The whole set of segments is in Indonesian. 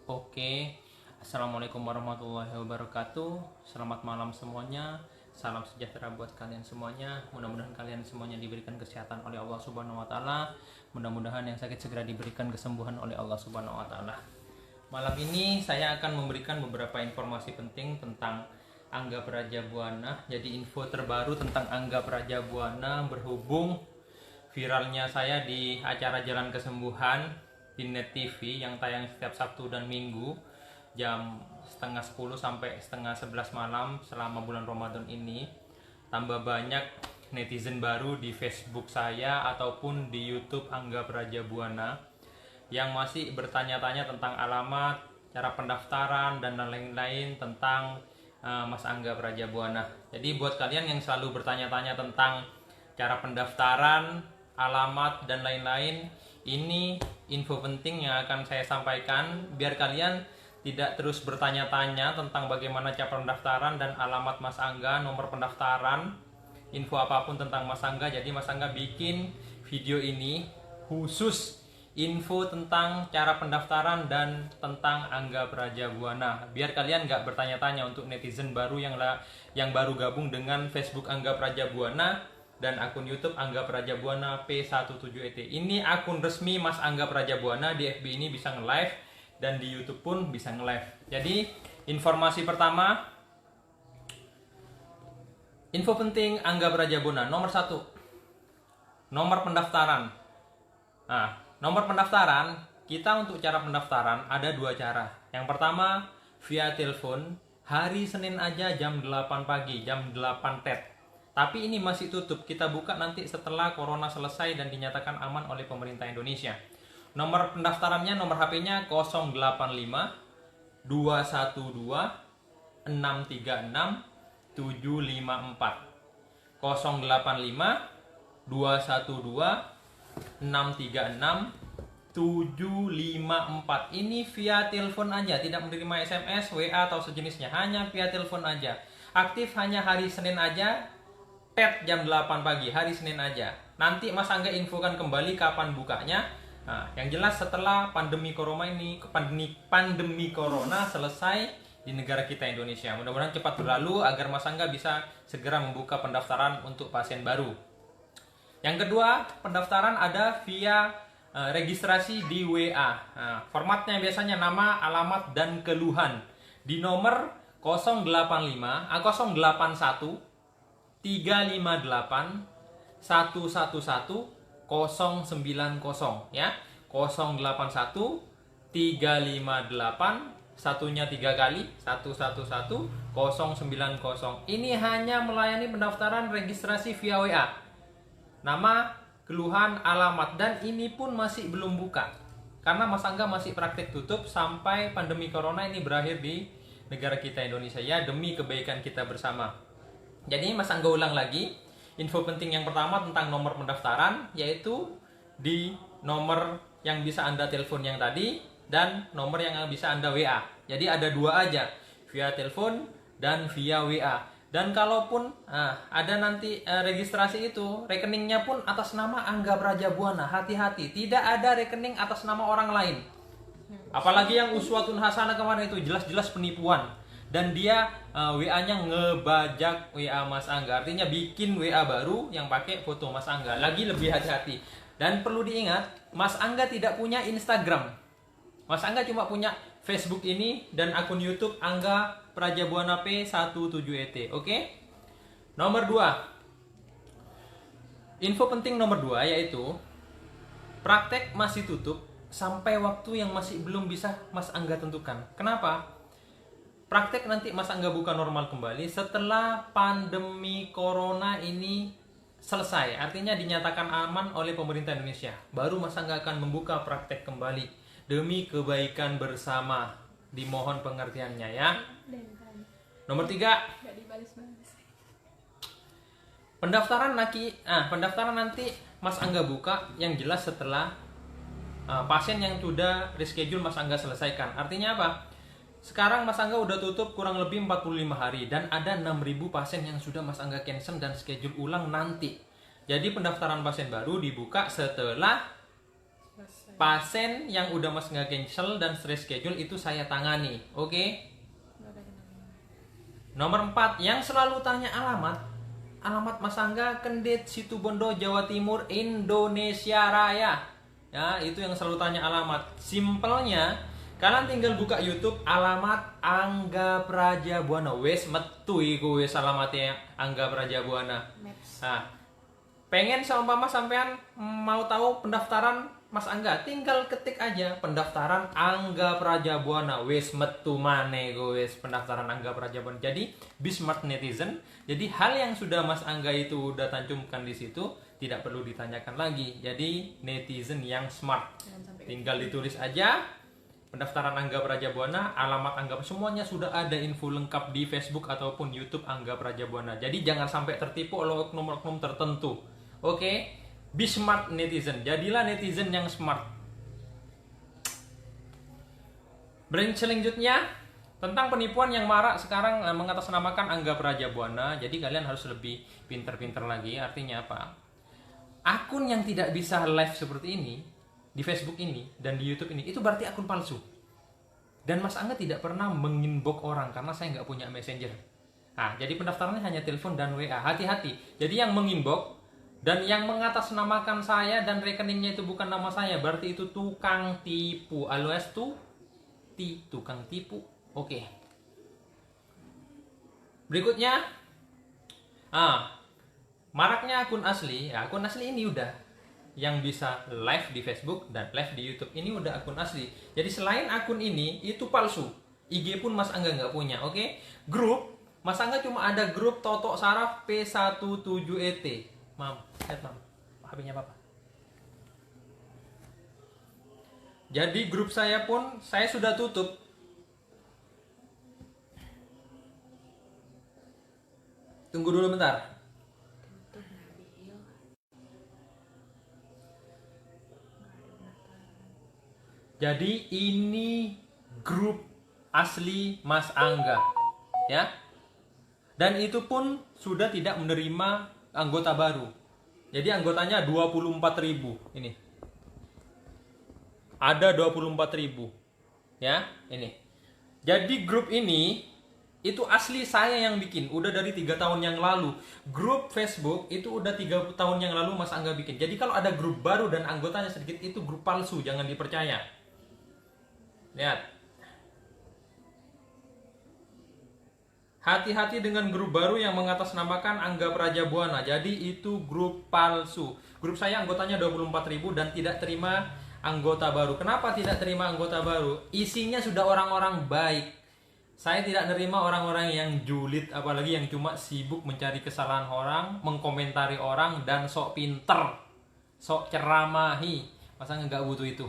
Oke, Assalamualaikum warahmatullahi wabarakatuh. Selamat malam semuanya. Salam sejahtera buat kalian semuanya. Mudah-mudahan kalian semuanya diberikan kesehatan oleh Allah Subhanahu wa taala. Mudah-mudahan yang sakit segera diberikan kesembuhan oleh Allah Subhanahu wa taala. Malam ini saya akan memberikan beberapa informasi penting tentang Angga Prajabuana. Jadi info terbaru tentang Angga Prajabuana berhubung viralnya saya di acara Jalan Kesembuhan di Net TV yang tayang setiap Sabtu dan Minggu jam setengah 10 sampai setengah 11 malam selama bulan Ramadan ini. Tambah banyak netizen baru di Facebook saya ataupun di YouTube Angga Prajabuana yang masih bertanya-tanya tentang alamat, cara pendaftaran dan lain-lain tentang Mas Angga Prajabuana. Jadi buat kalian yang selalu bertanya-tanya tentang cara pendaftaran, alamat dan lain-lain, ini info penting yang akan saya sampaikan biar kalian tidak terus bertanya-tanya tentang bagaimana cara pendaftaran dan alamat Mas Angga, nomor pendaftaran, info apapun tentang Mas Angga. Jadi Mas Angga bikin video ini khusus info tentang cara pendaftaran dan tentang Angga Prajabuana biar kalian nggak bertanya-tanya untuk netizen baru yang baru gabung dengan Facebook Angga Prajabuana dan akun YouTube Angga Prajabuana P17ET. Ini akun resmi Mas Angga Prajabuana. Di FB ini bisa nge-live dan di YouTube pun bisa nge-live. Jadi informasi pertama, info penting Angga Prajabuana. Nomor 1, nomor pendaftaran. Nah, nomor pendaftaran, kita untuk cara pendaftaran ada 2 cara. Yang pertama via telepon, hari Senin aja jam 8 pagi, jam 8 TET. Tapi ini masih tutup, kita buka nanti setelah corona selesai dan dinyatakan aman oleh pemerintah Indonesia. Nomor pendaftarannya, nomor HP-nya 085 212 636 754. 085 212 636 754. Ini via telepon aja, tidak menerima SMS, WA atau sejenisnya, hanya via telepon aja. Aktif hanya hari Senin aja, TET jam 8 pagi, hari Senin aja. Nanti Mas Angga infokan kembali kapan bukanya. Nah, yang jelas setelah pandemi corona selesai di negara kita Indonesia. Mudah-mudahan cepat berlalu agar Mas Angga bisa segera membuka pendaftaran untuk pasien baru. Yang kedua, pendaftaran ada via registrasi di WA. Nah, formatnya biasanya nama, alamat, dan keluhan. Di nomor 081 358 111 090 ya. 081 358 satunya 3 kali 111 090. Ini hanya melayani pendaftaran registrasi via WA. Nama, keluhan, alamat, dan ini pun masih belum buka. Karena Mas Angga masih praktek tutup sampai pandemi corona ini berakhir di negara kita Indonesia ya, demi kebaikan kita bersama. Jadi Mas Angga ulang lagi, info penting yang pertama tentang nomor pendaftaran, yaitu di nomor yang bisa Anda telepon yang tadi dan nomor yang bisa Anda WA. Jadi ada 2 aja, via telepon dan via WA. Dan kalaupun ada nanti registrasi itu, rekeningnya pun atas nama Angga Prajabuana. Hati-hati, tidak ada rekening atas nama orang lain. Apalagi yang uswatun hasanah kemarin itu jelas-jelas penipuan. Dan dia WA-nya ngebajak WA Mas Angga. Artinya bikin WA baru yang pakai foto Mas Angga. Lagi lebih hati-hati. Dan perlu diingat, Mas Angga tidak punya Instagram. Mas Angga cuma punya Facebook ini dan akun YouTube Angga Prajabuana P17ET. Oke? Nomor 2. Info penting nomor 2 yaitu praktek masih tutup sampai waktu yang masih belum bisa Mas Angga tentukan. Kenapa? Praktek nanti Mas Angga buka normal kembali setelah pandemi corona ini selesai. Artinya dinyatakan aman oleh pemerintah Indonesia. Baru Mas Angga akan membuka praktek kembali. Demi kebaikan bersama. Dimohon pengertiannya ya. Nomor 3. Pendaftaran nanti Mas Angga buka yang jelas setelah pasien yang sudah reschedule Mas Angga selesaikan. Artinya apa? Sekarang Mas Angga udah tutup kurang lebih 45 hari dan ada 6.000 pasien yang sudah Mas Angga cancel dan schedule ulang nanti. Jadi pendaftaran pasien baru dibuka setelah Pasien yang udah Mas nggak cancel dan reschedule itu saya tangani. Oke? Nomor 4, yang selalu tanya alamat. Alamat Mas Angga, Kendet, Situbondo, Jawa Timur, Indonesia Raya. Ya, itu yang selalu tanya alamat. Simpelnya, kalian tinggal buka YouTube alamat Angga Prajabuana. Wes metu iku wes alamatnya Angga Prajabuana. Nah, pengen seumpama sampean mau tahu pendaftaran Mas Angga, tinggal ketik aja pendaftaran Angga Prajabuana. Wes metu maneh wes pendaftaran Angga Prajabuana. Jadi be smart netizen. Jadi hal yang sudah Mas Angga itu udah tancumkan di situ tidak perlu ditanyakan lagi. Jadi netizen yang smart. Tinggal ditulis aja pendaftaran Angga Prajabuana, alamat Angga, semuanya sudah ada info lengkap di Facebook ataupun YouTube Angga Prajabuana. Jadi jangan sampai tertipu oleh oknum-oknum tertentu. Oke? Be smart netizen. Jadilah netizen yang smart. Brand selanjutnya tentang penipuan yang marak sekarang mengatasnamakan Angga Prajabuana. Jadi kalian harus lebih pinter-pinter lagi. Artinya apa? Akun yang tidak bisa live seperti ini di Facebook ini dan di YouTube ini itu berarti akun palsu. Dan Mas Angga tidak pernah menginbox orang karena saya nggak punya messenger. Nah, jadi pendaftarannya hanya telepon dan WA. Hati-hati. Jadi yang menginbox dan yang mengatasnamakan saya dan rekeningnya itu bukan nama saya, berarti itu tukang tipu, alias tukang tipu. Oke. Berikutnya, maraknya akun asli. Ya, akun asli ini udah yang bisa live di Facebook dan live di YouTube ini udah akun asli. Jadi selain akun ini itu palsu. IG pun Mas Angga nggak punya. Oke. Grup Mas Angga cuma ada grup Toto Saraf P17ET. Mam, lihat mam, HP-nya papa. Jadi grup saya pun saya sudah tutup. Tunggu dulu bentar. Jadi ini grup asli Mas Angga, ya. Dan itu pun sudah tidak menerima anggota baru. Jadi anggotanya 24.000 ini. Ada 24.000. Ya, ini. Jadi grup ini itu asli saya yang bikin, udah dari 3 tahun yang lalu. Grup Facebook itu udah 3 tahun yang lalu Mas Angga bikin. Jadi kalau ada grup baru dan anggotanya sedikit itu grup palsu, jangan dipercaya. Lihat. Hati-hati dengan grup baru yang mengatasnamakan Angga Prajabuana. Jadi itu grup palsu. Grup saya anggotanya 24.000 dan tidak terima anggota baru. Kenapa tidak terima anggota baru? Isinya sudah orang-orang baik. Saya tidak nerima orang-orang yang julid, apalagi yang cuma sibuk mencari kesalahan orang, mengkomentari orang, dan sok pinter, sok ceramahi. Masa nggak butuh itu?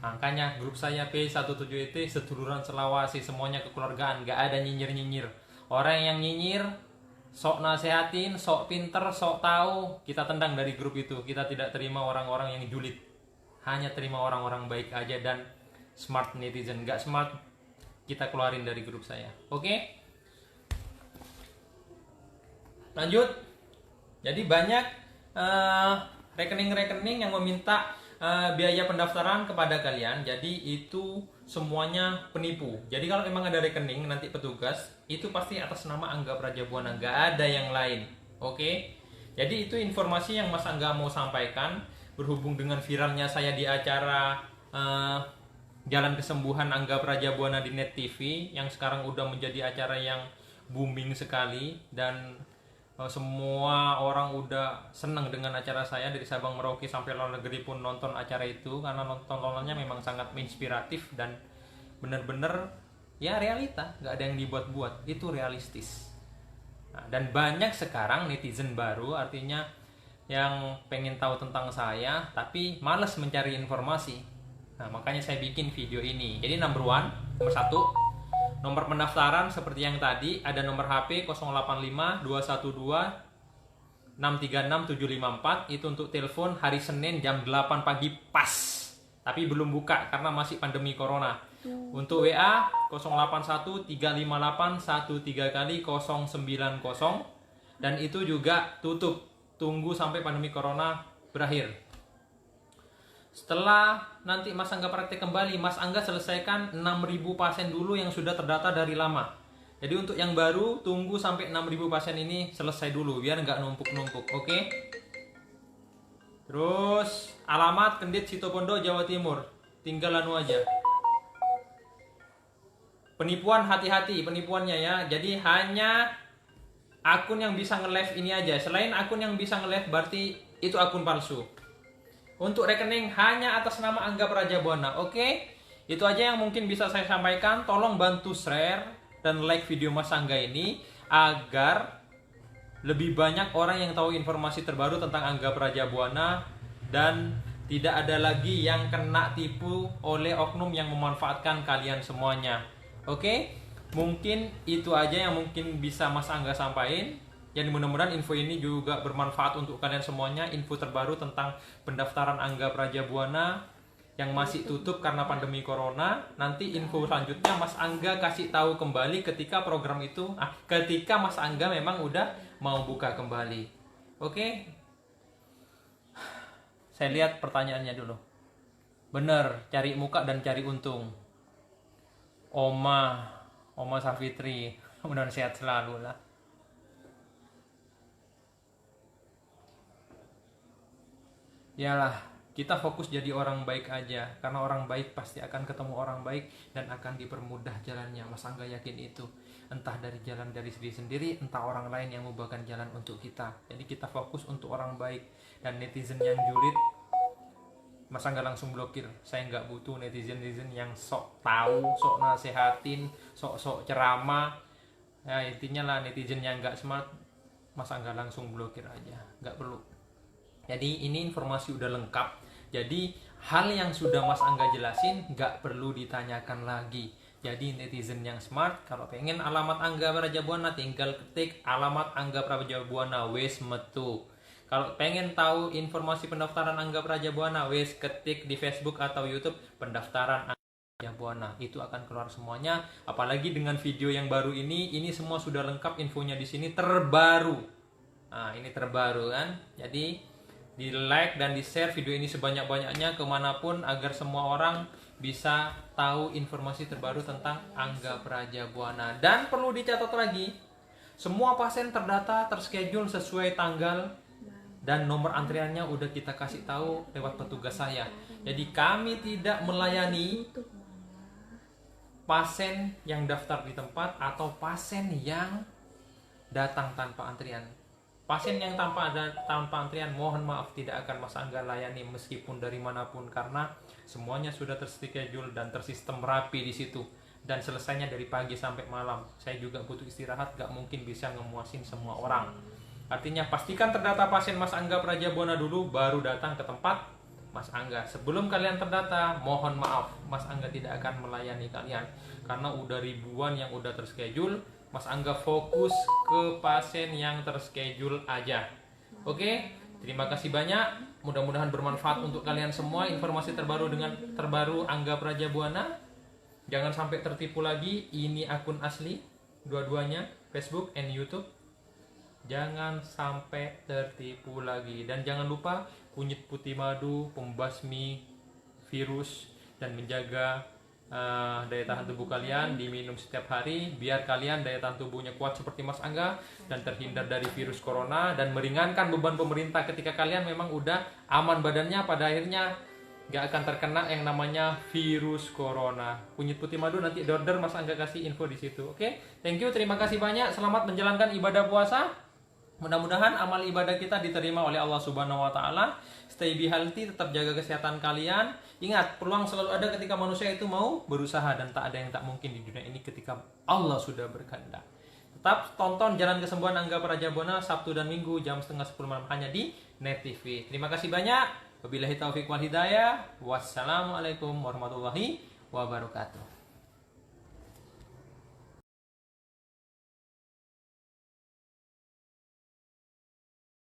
Makanya grup saya P17ET seduluran Selawasi, semuanya kekeluargaan, nggak ada nyinyir-nyinyir. Orang yang nyinyir, sok nasehatin, sok pinter, sok tahu, kita tendang dari grup itu. Kita tidak terima orang-orang yang julid. Hanya terima orang-orang baik aja dan smart netizen. Nggak smart, kita keluarin dari grup saya. Oke? Lanjut. Jadi banyak rekening-rekening yang meminta biaya pendaftaran kepada kalian. Jadi itu semuanya penipu. Jadi kalau memang ada rekening nanti petugas itu pasti atas nama Angga Prajabuana, nggak ada yang lain. Oke? Jadi itu informasi yang Mas Angga mau sampaikan berhubung dengan viralnya saya di acara Jalan Kesembuhan Angga Prajabuana di Net TV yang sekarang udah menjadi acara yang booming sekali dan semua orang udah senang dengan acara saya, dari Sabang Merauke sampai luar negeri pun nonton acara itu karena tontonannya memang sangat inspiratif dan bener-bener ya realita, nggak ada yang dibuat-buat, itu realistis. Nah, dan banyak sekarang netizen baru, artinya yang pengen tahu tentang saya tapi males mencari informasi. Nah, makanya saya bikin video ini. Jadi number 1 nomor pendaftaran seperti yang tadi, ada nomor HP 085 212 636 754, itu untuk telepon hari Senin jam 8 pagi pas. Tapi belum buka karena masih pandemi corona. Untuk WA 081 358 13 kali 090 dan itu juga tutup. Tunggu sampai pandemi corona berakhir. Setelah nanti Mas Angga praktek kembali, Mas Angga selesaikan 6.000 pasien dulu yang sudah terdata dari lama. Jadi untuk yang baru, tunggu sampai 6.000 pasien ini selesai dulu, biar nggak numpuk-numpuk, oke? Terus, alamat Kendit Situbondo, Jawa Timur. Tinggal anu aja. Penipuan, hati-hati penipuannya ya. Jadi hanya akun yang bisa nge-live ini aja. Selain akun yang bisa nge-live berarti itu akun palsu. Untuk rekening hanya atas nama Angga Prajabuana. Oke? Itu aja yang mungkin bisa saya sampaikan. Tolong bantu share dan like video Mas Angga ini agar lebih banyak orang yang tahu informasi terbaru tentang Angga Prajabuana dan tidak ada lagi yang kena tipu oleh oknum yang memanfaatkan kalian semuanya. Oke? Mungkin itu aja yang mungkin bisa Mas Angga sampaikan. Jadi mudah-mudahan info ini juga bermanfaat untuk kalian semuanya. Info terbaru tentang pendaftaran Angga Prajabuana yang masih tutup karena pandemi corona. Nanti info selanjutnya Mas Angga kasih tahu kembali ketika program itu, ketika Mas Angga memang udah mau buka kembali. Oke? Saya lihat pertanyaannya dulu. Bener, cari muka dan cari untung. Oma Safitri, mudah-mudahan sehat selalu lah. Yalah, kita fokus jadi orang baik aja. Karena orang baik pasti akan ketemu orang baik dan akan dipermudah jalannya. Mas Angga yakin itu. Entah dari jalan dari diri sendiri, entah orang lain yang membukakan jalan untuk kita. Jadi kita fokus untuk orang baik. Dan netizen yang julid, Mas Angga langsung blokir. Saya nggak butuh netizen-netizen yang sok tahu, sok nasehatin, sok ceramah. Ya intinya lah netizen yang nggak smart, Mas Angga langsung blokir aja. Nggak perlu. Jadi ini informasi udah lengkap. Jadi hal yang sudah Mas Angga jelasin nggak perlu ditanyakan lagi. Jadi netizen yang smart, kalau pengen alamat Angga Prajabuana tinggal ketik alamat Angga Prajabuana wes metu. Kalau pengen tahu informasi pendaftaran Angga Prajabuana wes ketik di Facebook atau YouTube pendaftaran Angga Prajabuana. Itu akan keluar semuanya. Apalagi dengan video yang baru ini semua sudah lengkap infonya di sini terbaru. Nah ini terbaru kan. Jadi di like dan di share video ini sebanyak-banyaknya kemanapun agar semua orang bisa tahu informasi terbaru tentang Angga Prajabuana. Dan perlu dicatat lagi, semua pasien terdata, terschedule sesuai tanggal dan nomor antriannya udah kita kasih tahu lewat petugas saya. Jadi kami tidak melayani pasien yang daftar di tempat atau pasien yang datang tanpa antrian. Pasien yang tanpa antrian mohon maaf tidak akan Mas Angga layani meskipun dari manapun karena semuanya sudah terschedule dan tersistem rapi di situ dan selesainya dari pagi sampai malam. Saya juga butuh istirahat, gak mungkin bisa ngemuasin semua orang. Artinya pastikan terdata pasien Mas Angga Prajabuana dulu baru datang ke tempat Mas Angga. Sebelum kalian terdata, mohon maaf Mas Angga tidak akan melayani kalian karena udah ribuan yang udah terschedule. Mas Angga fokus ke pasien yang terschedule aja. Oke, terima kasih banyak. Mudah-mudahan bermanfaat untuk kalian semua. Informasi terbaru terbaru Angga Prajabuana. Jangan sampai tertipu lagi. Ini akun asli, dua-duanya Facebook and YouTube. Jangan sampai tertipu lagi. Dan jangan lupa kunyit putih madu, pembasmi virus dan menjaga daya tahan tubuh kalian diminum setiap hari biar kalian daya tahan tubuhnya kuat seperti Mas Angga dan terhindar dari virus corona dan meringankan beban pemerintah ketika kalian memang udah aman badannya pada akhirnya gak akan terkena yang namanya virus corona. Kunyit putih madu nanti order Mas Angga kasih info di situ. Oke, thank you, terima kasih banyak. Selamat menjalankan ibadah puasa. Mudah-mudahan amal ibadah kita diterima oleh Allah Subhanahu wa taala. Stay be healthy, tetap jaga kesehatan kalian. Ingat, peluang selalu ada ketika manusia itu mau berusaha dan tak ada yang tak mungkin di dunia ini ketika Allah sudah berkehendak. Tetap tonton Jalan Kesembuhan Angga Prajabuana Sabtu dan Minggu jam 9:30 malam hanya di Net TV. Terima kasih banyak. Wabillahi taufiq wal hidayah. Wassalamualaikum warahmatullahi wabarakatuh.